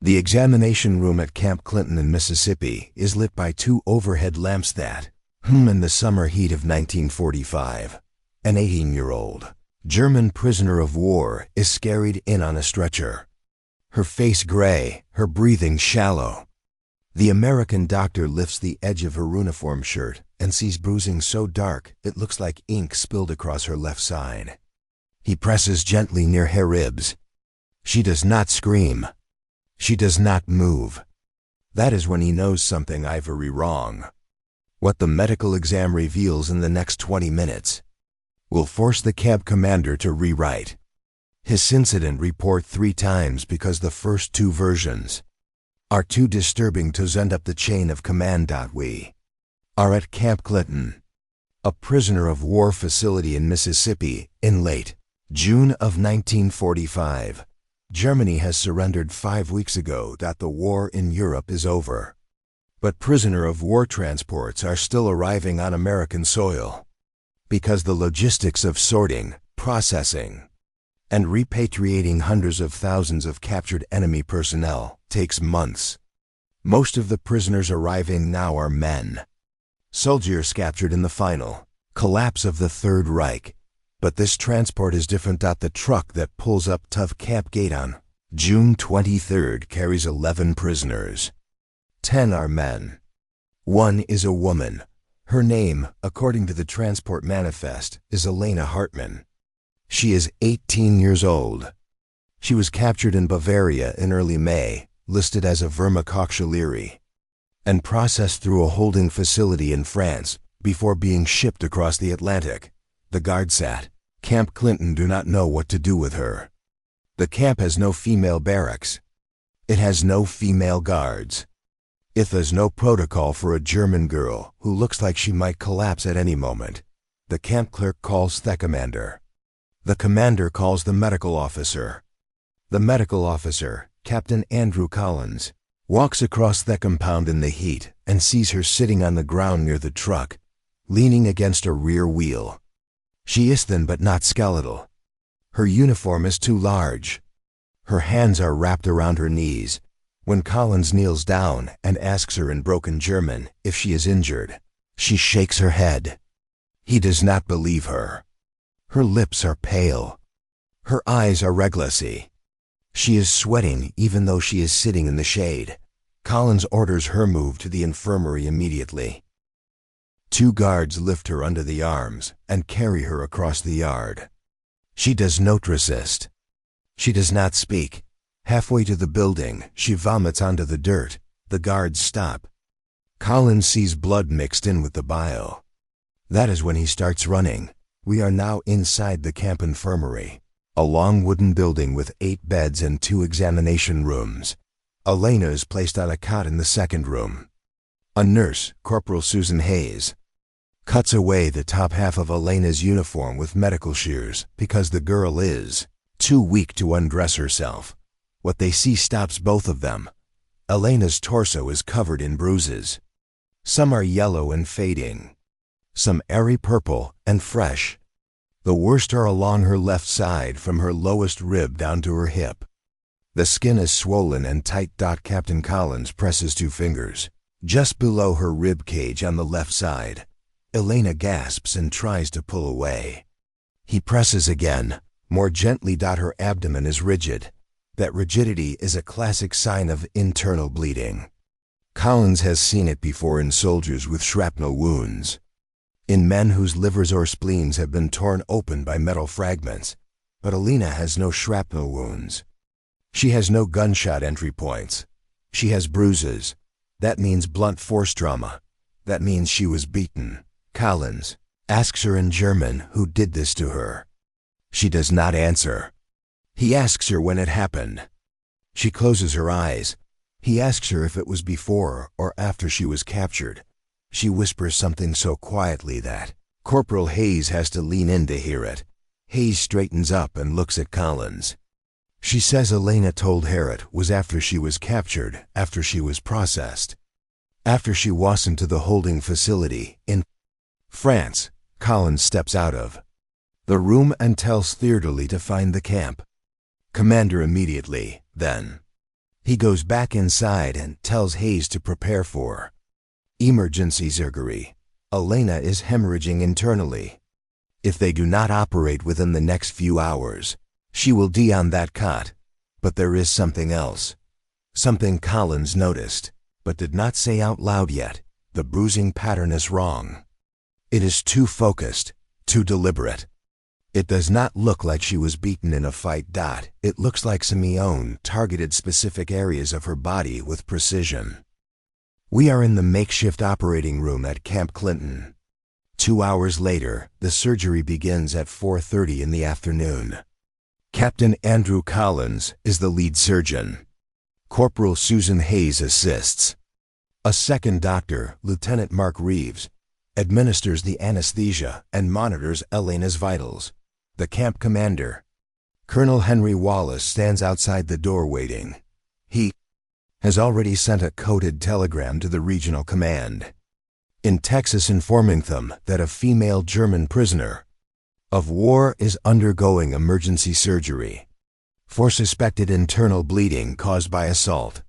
The examination room at Camp Clinton in Mississippi is lit by two overhead lamps that, in the summer heat of 1945, an 18-year-old German prisoner of war is carried in on a stretcher. Her face gray, her breathing shallow. The American doctor lifts the edge of her uniform shirt and sees bruising so dark it looks like ink spilled across her left side. He presses gently near her ribs. She does not scream. She does not move. That is when he knows something very wrong. What the medical exam reveals in the next 20 minutes will force the camp commander to rewrite his incident report 3 times because the first 2 versions are too disturbing to send up the chain of command. We are at Camp Clinton, a prisoner of war facility in Mississippi, in late June of 1945. Germany has surrendered 5 weeks ago. The war in Europe is over. But prisoner of war transports are still arriving on American soil because the logistics of sorting, processing, and repatriating hundreds of thousands of captured enemy personnel takes months. Most of the prisoners arriving now are men, soldiers captured in the final collapse of the Third Reich. But this transport is different. The truck that pulls up Tough Camp Gate on June 23rd carries 11 prisoners. 10 are men. 1 is a woman. Her name, according to the transport manifest, is Elena Hartmann. She is 18 years old. She was captured in Bavaria in early May, listed as a vermicoxylary, and processed through a holding facility in France before being shipped across the Atlantic. The guards at Camp Clinton do not know what to do with her. The camp has no female barracks. It has no female guards. If there's no protocol for a German girl who looks like she might collapse at any moment, the camp clerk calls the commander. The commander calls the medical officer. The medical officer, Captain Andrew Collins, walks across the compound in the heat and sees her sitting on the ground near the truck, leaning against a rear wheel. She is thin but not skeletal. Her uniform is too large. Her hands are wrapped around her knees. When Collins kneels down and asks her in broken German if she is injured, she shakes her head. He does not believe her. Her lips are pale. Her eyes are redglassy. She is sweating even though she is sitting in the shade. Collins orders her moved to the infirmary immediately. 2 guards lift her under the arms and carry her across the yard. She does not resist. She does not speak. Halfway to the building, she vomits onto the dirt. The guards stop. Collins sees blood mixed in with the bile. That is when he starts running. We are now inside the camp infirmary, a long wooden building with 8 beds and 2 examination rooms. Elena is placed on a cot in the second room. A nurse, Corporal Susan Hayes, cuts away the top half of Elena's uniform with medical shears because the girl is too weak to undress herself. What they see stops both of them. Elena's torso is covered in bruises. Some are yellow and fading. Some airy purple and fresh. The worst are along her left side from her lowest rib down to her hip. The skin is swollen and tight. Captain Collins presses 2 fingers just below her rib cage on the left side. Elena gasps and tries to pull away. He presses again, more gently. Her abdomen is rigid. That rigidity is a classic sign of internal bleeding. Collins has seen it before in soldiers with shrapnel wounds, in men whose livers or spleens have been torn open by metal fragments. But Elena has no shrapnel wounds. She has no gunshot entry points. She has bruises. That means blunt force trauma. That means she was beaten. Collins asks her in German who did this to her. She does not answer. He asks her when it happened. She closes her eyes. He asks her if it was before or after she was captured. She whispers something so quietly that Corporal Hayes has to lean in to hear it. Hayes straightens up and looks at Collins. She says Elena told her it was after she was captured, after she was processed, after she was into the holding facility in France. Collins steps out of the room and tells Theodorly to find the camp commander immediately. Then He goes back inside and tells Hayes to prepare for emergency surgery. Elena is hemorrhaging internally. If they do not operate within the next few hours, she will die on that cot. But there is something else. Something Collins noticed, but did not say out loud yet. The bruising pattern is wrong. It is too focused, too deliberate. It does not look like she was beaten in a fight. It looks like Simeone targeted specific areas of her body with precision. We are in the makeshift operating room at Camp Clinton. 2 hours later, the surgery begins at 4:30 in the afternoon. Captain Andrew Collins is the lead surgeon. Corporal Susan Hayes assists. A second doctor, Lieutenant Mark Reeves, administers the anesthesia and monitors Elena's vitals. The camp commander, Colonel Henry Wallace, stands outside the door waiting. He has already sent a coded telegram to the regional command in Texas informing them that a female German prisoner of war is undergoing emergency surgery for suspected internal bleeding caused by assault.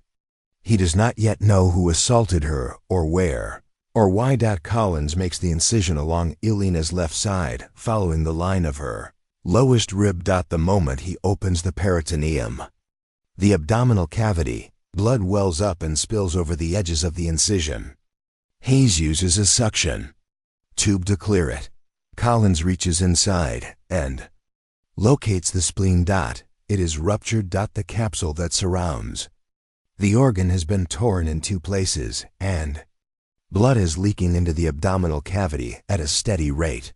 He does not yet know who assaulted her or where, or why. Collins makes the incision along Elena's left side, following the line of her lowest rib. The moment he opens the peritoneum, the abdominal cavity, blood wells up and spills over the edges of the incision. Hayes uses a suction tube to clear it. Collins reaches inside and locates the spleen. It is ruptured. The capsule that surrounds the organ has been torn in 2 places, and blood is leaking into the abdominal cavity at a steady rate.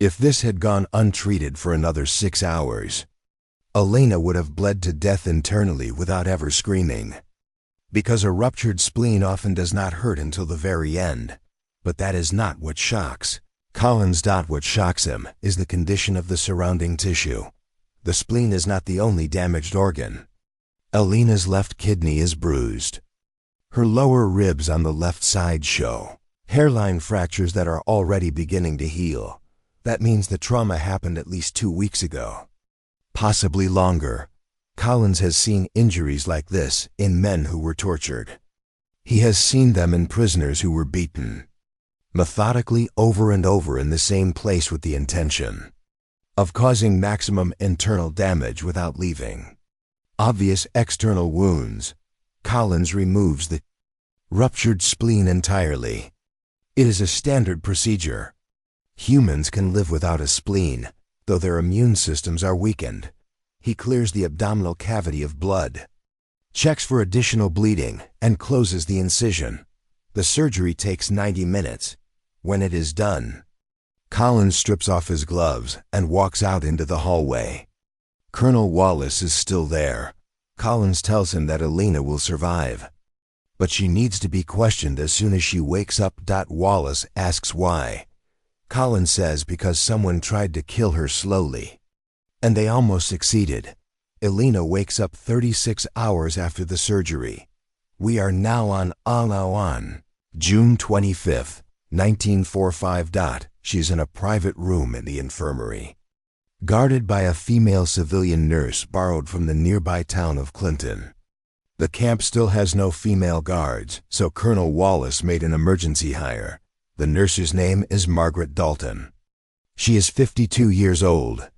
If this had gone untreated for another 6 hours, Elena would have bled to death internally without ever screaming. Because a ruptured spleen often does not hurt until the very end. But that is not what shocks Collins. What shocks him is the condition of the surrounding tissue. The spleen is not the only damaged organ. Elena's left kidney is bruised. Her lower ribs on the left side show hairline fractures that are already beginning to heal. That means the trauma happened at least 2 weeks ago. Possibly longer. Collins has seen injuries like this in men who were tortured. He has seen them in prisoners who were beaten methodically over and over in the same place with the intention of causing maximum internal damage without leaving obvious external wounds. Collins removes the ruptured spleen entirely. It is a standard procedure. Humans can live without a spleen, though their immune systems are weakened. He clears the abdominal cavity of blood, checks for additional bleeding, and closes the incision. The surgery takes 90 minutes. When it is done, Collins strips off his gloves and walks out into the hallway. Colonel Wallace is still there. Collins tells him that Elena will survive, but she needs to be questioned as soon as she wakes up. Wallace asks why. Collins says because someone tried to kill her slowly, and they almost succeeded. Elena wakes up 36 hours after the surgery. We are now on June 25th, 1945. She's in a private room in the infirmary, guarded by a female civilian nurse borrowed from the nearby town of Clinton. The camp still has no female guards, so Colonel Wallace made an emergency hire. The nurse's name is Margaret Dalton. She is 52 years old.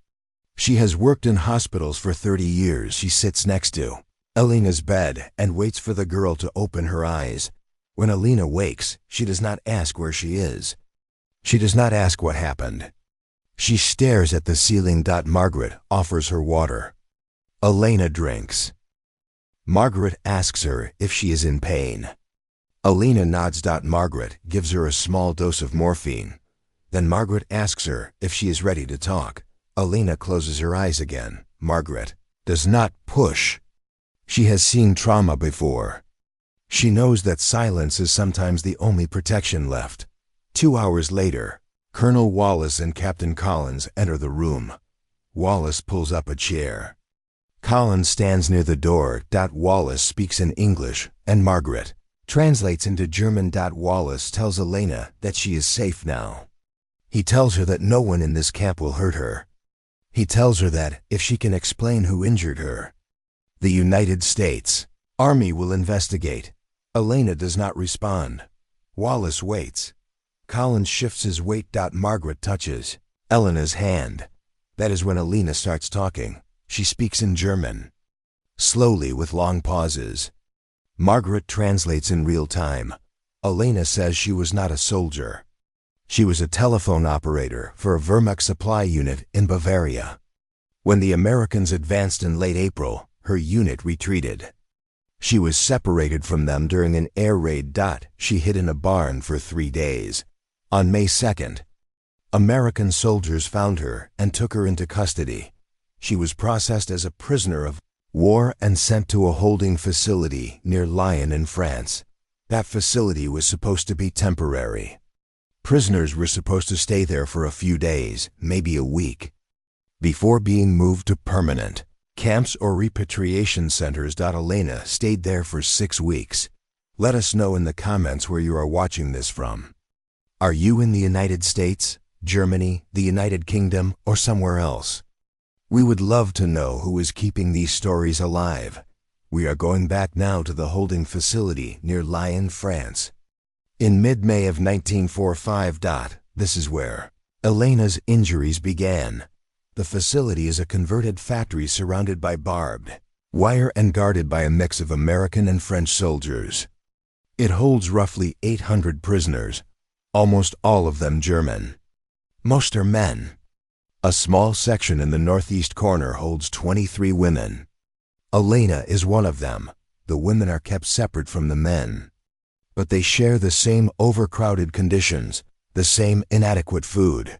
She has worked in hospitals for 30 years. She sits next to Elena's bed and waits for the girl to open her eyes. When Elena wakes, she does not ask where she is. She does not ask what happened. She stares at the ceiling. Margaret offers her water. Elena drinks. Margaret asks her if she is in pain. Elena nods. Margaret gives her a small dose of morphine. Then Margaret asks her if she is ready to talk. Elena closes her eyes again. Margaret does not push. She has seen trauma before. She knows that silence is sometimes the only protection left. 2 hours later, Colonel Wallace and Captain Collins enter the room. Wallace pulls up a chair. Collins stands near the door. Wallace speaks in English, and Margaret translates into German. Wallace tells Elena that she is safe now. He tells her that no one in this camp will hurt her. He tells her that if she can explain who injured her, the United States Army will investigate. Elena does not respond. Wallace waits. Collins shifts his weight. Margaret touches Elena's hand. That is when Elena starts talking. She speaks in German. Slowly, with long pauses. Margaret translates in real time. Elena says she was not a soldier. She was a telephone operator for a Wehrmacht supply unit in Bavaria. When the Americans advanced in late April, her unit retreated. She was separated from them during an air raid. She hid in a barn for 3 days. On May 2nd, American soldiers found her and took her into custody. She was processed as a prisoner of war and sent to a holding facility near Lyon in France. That facility was supposed to be temporary. Prisoners were supposed to stay there for a few days, maybe a week, before being moved to permanent camps or repatriation centers. Elena stayed there for 6 weeks. Let us know in the comments where you are watching this from. Are you in the United States, Germany, the United Kingdom, or somewhere else? We would love to know who is keeping these stories alive. We are going back now to the holding facility near Lyon, France. In mid-May of 1945. This is where Elena's injuries began. The facility is a converted factory surrounded by barbed wire and guarded by a mix of American and French soldiers. It holds roughly 800 prisoners, almost all of them German. Most are men. A small section in the northeast corner holds 23 women. Elena is one of them. The women are kept separate from the men. But they share the same overcrowded conditions, the same inadequate food,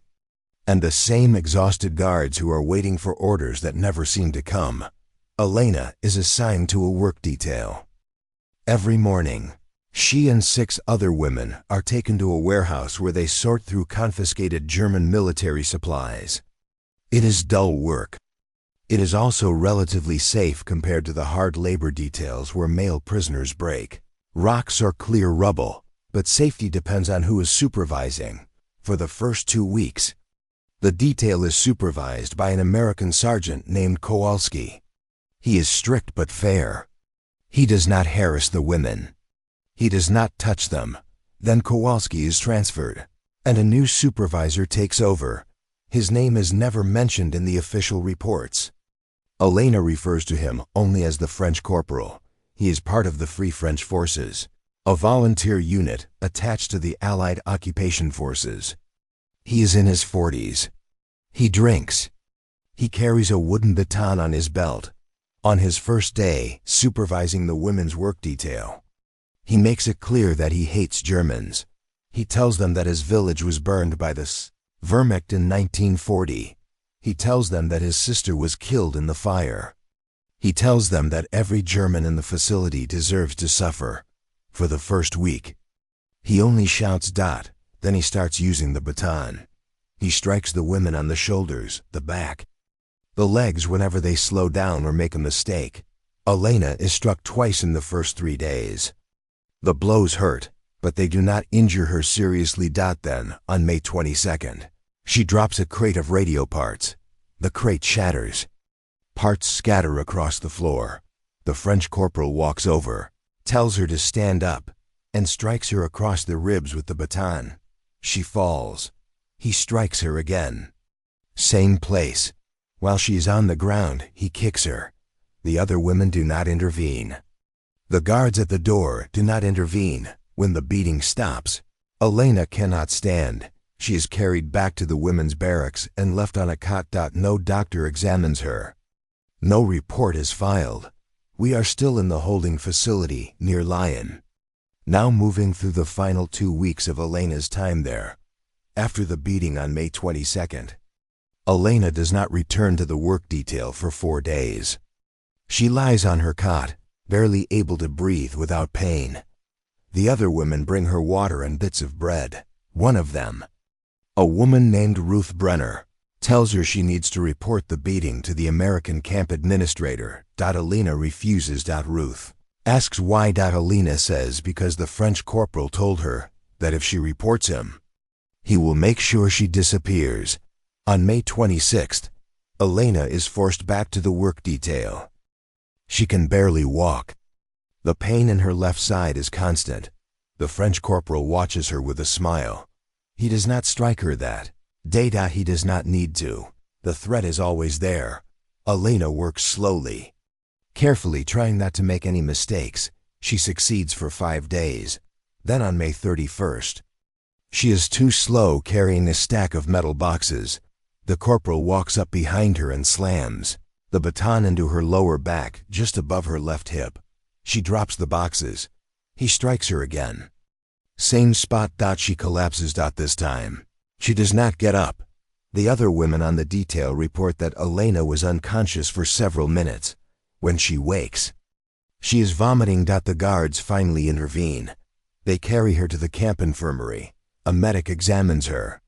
and the same exhausted guards who are waiting for orders that never seem to come. Elena is assigned to a work detail. Every morning, she and 6 other women are taken to a warehouse where they sort through confiscated German military supplies. It is dull work. It is also relatively safe compared to the hard labor details where male prisoners break rocks or clear rubble, but safety depends on who is supervising. For the first 2 weeks, the detail is supervised by an American sergeant named Kowalski. He is strict but fair. He does not harass the women. He does not touch them. Then Kowalski is transferred, and a new supervisor takes over. His name is never mentioned in the official reports. Elena refers to him only as the French corporal. He is part of the Free French Forces, a volunteer unit attached to the Allied occupation forces. He is in his 40s. He drinks. He carries a wooden baton on his belt. On his first day supervising the women's work detail, he makes it clear that he hates Germans. He tells them that his village was burned by the Wehrmacht in 1940. He tells them that his sister was killed in the fire. He tells them that every German in the facility deserves to suffer. For the first week, he only shouts. Then he starts using the baton. He strikes the women on the shoulders, the back, the legs whenever they slow down or make a mistake. Elena is struck twice in the first 3 days. The blows hurt, but they do not injure her seriously. Then, on May 22nd, she drops a crate of radio parts. The crate shatters. Parts scatter across the floor. The French corporal walks over, tells her to stand up, and strikes her across the ribs with the baton. She falls. He strikes her again. Same place. While she is on the ground, he kicks her. The other women do not intervene. The guards at the door do not intervene. When the beating stops, Elena cannot stand. She is carried back to the women's barracks and left on a cot. No doctor examines her. No report is filed. We are still in the holding facility near Lyon. Now moving through the final 2 weeks of Elena's time there. After the beating on May 22nd, Elena does not return to the work detail for 4 days. She lies on her cot, barely able to breathe without pain. The other women bring her water and bits of bread. One of them, a woman named Ruth Brenner, tells her she needs to report the beating to the American camp administrator. Elena refuses. Ruth asks why. Elena says because the French corporal told her that if she reports him, he will make sure she disappears. On May 26th, Elena is forced back to the work detail. She can barely walk. The pain in her left side is constant. The French corporal watches her with a smile. He does not strike her that day. He does not need to. The threat is always there. Elena works slowly, carefully, trying not to make any mistakes. She succeeds for 5 days. Then on May 31st, she is too slow, carrying a stack of metal boxes. The corporal walks up behind her and slams the baton into her lower back, just above her left hip. She drops the boxes. He strikes her again. Same spot. She collapses. This time, she does not get up. The other women on the detail report that Elena was unconscious for several minutes. When she wakes, she is vomiting. The guards finally intervene. They carry her to the camp infirmary. A medic examines her,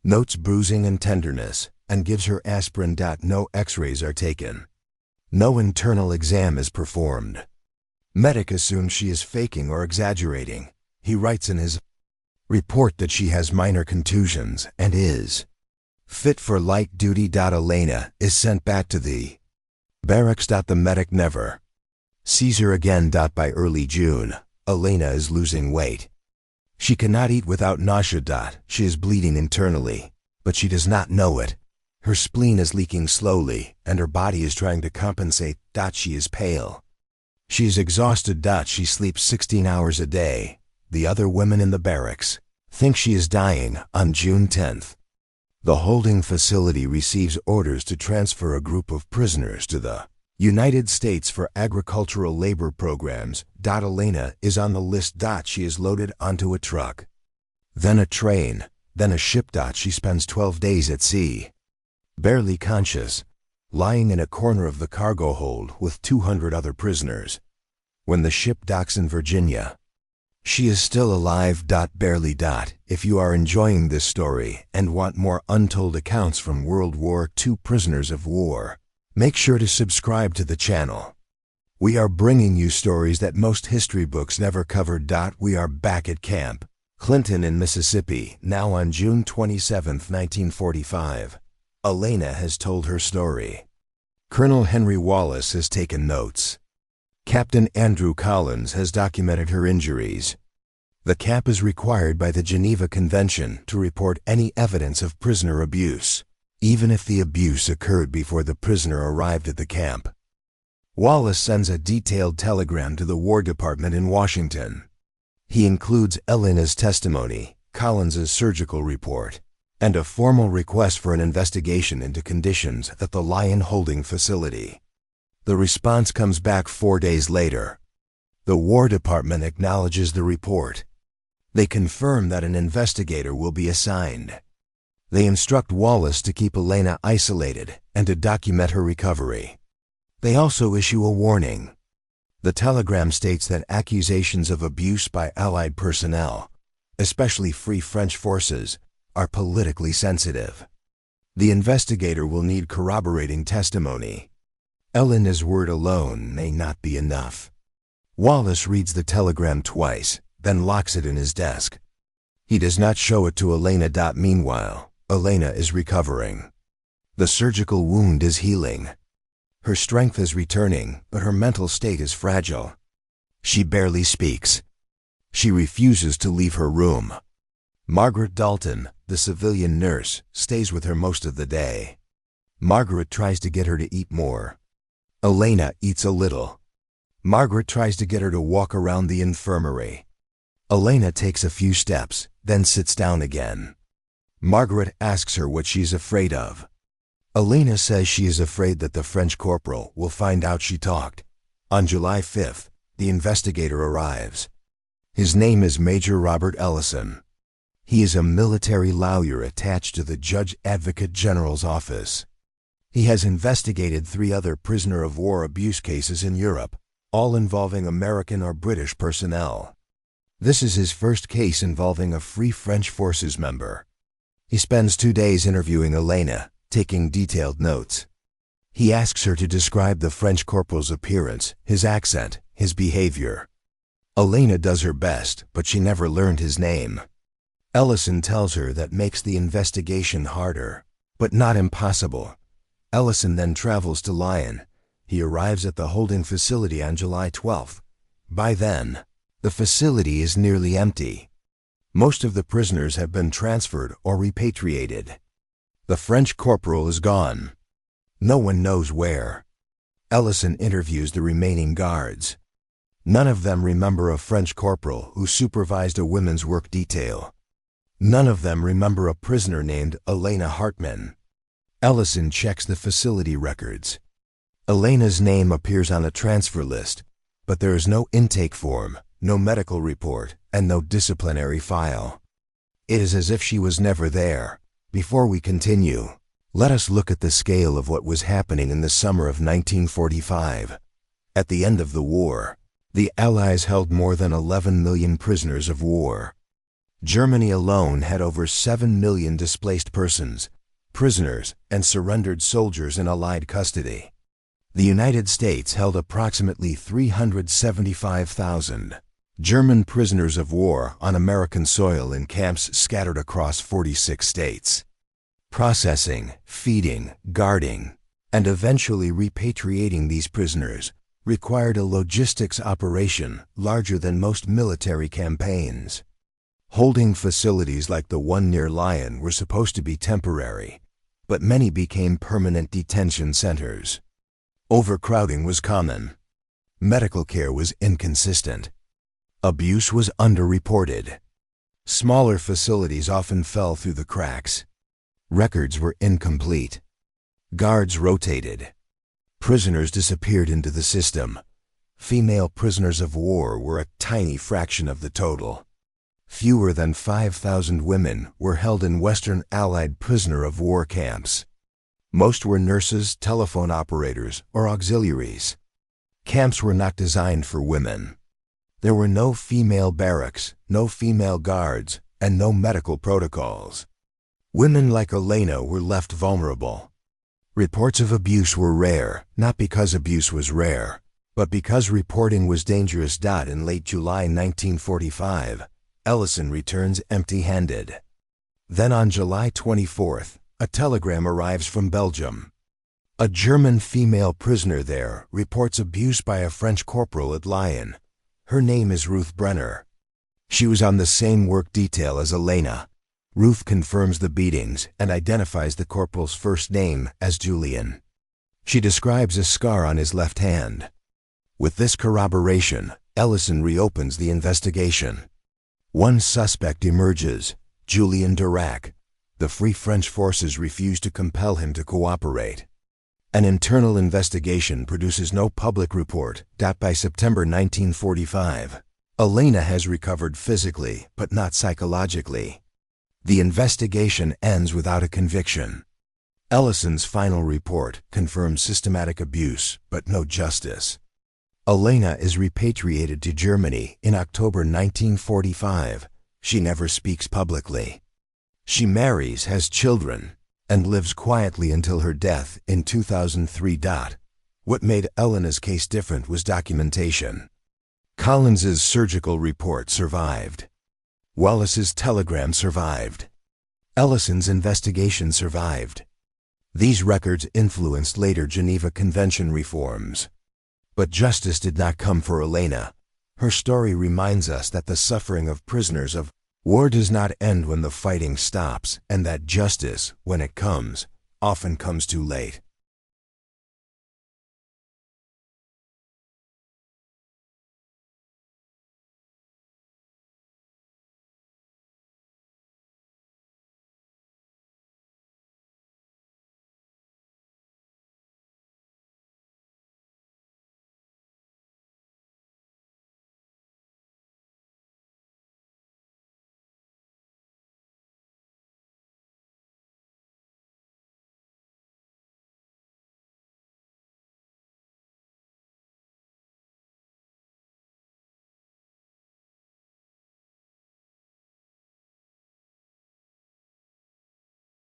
notes bruising and tenderness, and gives her aspirin. No x-rays are taken. No internal exam is performed. Medic assumes she is faking or exaggerating. He writes in his report that she has minor contusions and is fit for light duty. Elena is sent back to the barracks. The medic never sees her again. By early June, Elena is losing weight. She cannot eat without nausea. She is bleeding internally, but she does not know it. Her spleen is leaking slowly, and her body is trying to compensate. She is pale. She is exhausted. She sleeps 16 hours a day. The other women in the barracks think she is dying. On June 10th, the holding facility receives orders to transfer a group of prisoners to the United States for agricultural labor programs. Elena is on the list. She is loaded onto a truck, then a train, then a ship. She spends 12 days at sea, barely conscious, lying in a corner of the cargo hold with 200 other prisoners. When the ship docks in Virginia, she is still alive. Barely. If you are enjoying this story and want more untold accounts from World War II prisoners of war, make sure to subscribe to the channel. We are bringing you stories that most history books never covered. We are back at Camp Clinton in Mississippi, now on June 27, 1945. Elena has told her story. Colonel Henry Wallace has taken notes. Captain Andrew Collins has documented her injuries. The camp is required by the Geneva Convention to report any evidence of prisoner abuse, even if the abuse occurred before the prisoner arrived at the camp. Wallace sends a detailed telegram to the War Department in Washington. He includes Elena's testimony, Collins's surgical report, and a formal request for an investigation into conditions at the Lyon holding facility. The response comes back 4 days later. The War Department acknowledges the report. They confirm that an investigator will be assigned. They instruct Wallace to keep Elena isolated and to document her recovery. They also issue a warning. The telegram states that accusations of abuse by Allied personnel, especially Free French forces, are politically sensitive. The investigator will need corroborating testimony. Elena's word alone may not be enough. Wallace reads the telegram twice, then locks it in his desk. He does not show it to Elena. Meanwhile, Elena is recovering. The surgical wound is healing. Her strength is returning, but her mental state is fragile. She barely speaks. She refuses to leave her room. Margaret Dalton, the civilian nurse, stays with her most of the day. Margaret tries to get her to eat more. Elena eats a little. Margaret tries to get her to walk around the infirmary. Elena takes a few steps, then sits down again. Margaret asks her what she's afraid of. Elena says she is afraid that the French corporal will find out she talked. On July 5th, the investigator arrives. His name is Major Robert Ellison. He is a military lawyer attached to the Judge Advocate General's office. He has investigated 3 other prisoner of war abuse cases in Europe, all involving American or British personnel. This is his first case involving a Free French Forces member. He spends 2 days interviewing Elena, taking detailed notes. He asks her to describe the French corporal's appearance, his accent, his behavior. Elena does her best, but she never learned his name. Ellison tells her that makes the investigation harder, but not impossible. Ellison then travels to Lyon. He arrives at the holding facility on July 12th. By then, the facility is nearly empty. Most of the prisoners have been transferred or repatriated. The French corporal is gone. No one knows where. Ellison interviews the remaining guards. None of them remember a French corporal who supervised a women's work detail. None of them remember a prisoner named Elena Hartman. Ellison checks the facility records. Elena's name appears on a transfer list, but there is no intake form, no medical report, and no disciplinary file. It is as if she was never there. Before we continue, let us look at the scale of what was happening in the summer of 1945. At the end of the war, the Allies held more than 11 million prisoners of war. Germany alone had over 7 million displaced persons, prisoners, and surrendered soldiers in Allied custody. The United States held approximately 375,000 German prisoners of war on American soil in camps scattered across 46 states. Processing, feeding, guarding, and eventually repatriating these prisoners required a logistics operation larger than most military campaigns. Holding facilities like the one near Lyon were supposed to be temporary, but many became permanent detention centers. Overcrowding was common. Medical care was inconsistent. Abuse was underreported. Smaller facilities often fell through the cracks. Records were incomplete. Guards rotated. Prisoners disappeared into the system. Female prisoners of war were a tiny fraction of the total. Fewer than 5,000 women were held in Western Allied prisoner of war camps. Most were nurses, telephone operators, or auxiliaries. Camps were not designed for women. There were no female barracks, no female guards, and no medical protocols. Women like Elena were left vulnerable. Reports of abuse were rare, not because abuse was rare, but because reporting was dangerous. In late July 1945, Ellison returns empty-handed. Then on July 24th, a telegram arrives from Belgium. A German female prisoner there reports abuse by a French corporal at Lyon. Her name is Ruth Brenner. She was on the same work detail as Elena. Ruth confirms the beatings and identifies the corporal's first name as Julian. She describes a scar on his left hand. With this corroboration, Ellison reopens the investigation. One suspect emerges, Julian Durac. The Free French forces refuse to compel him to cooperate. An internal investigation produces no public report. By September 1945, Elena has recovered physically, but not psychologically. The investigation ends without a conviction. Ellison's final report confirms systematic abuse, but no justice. Elena is repatriated to Germany in October 1945. She never speaks publicly. She marries, has children, and lives quietly until her death in 2003. What made Elena's case different was documentation. Collins's surgical report survived. Wallace's telegram survived. Ellison's investigation survived. These records influenced later Geneva Convention reforms. But justice did not come for Elena. Her story reminds us that the suffering of prisoners of war does not end when the fighting stops, and that justice, when it comes, often comes too late.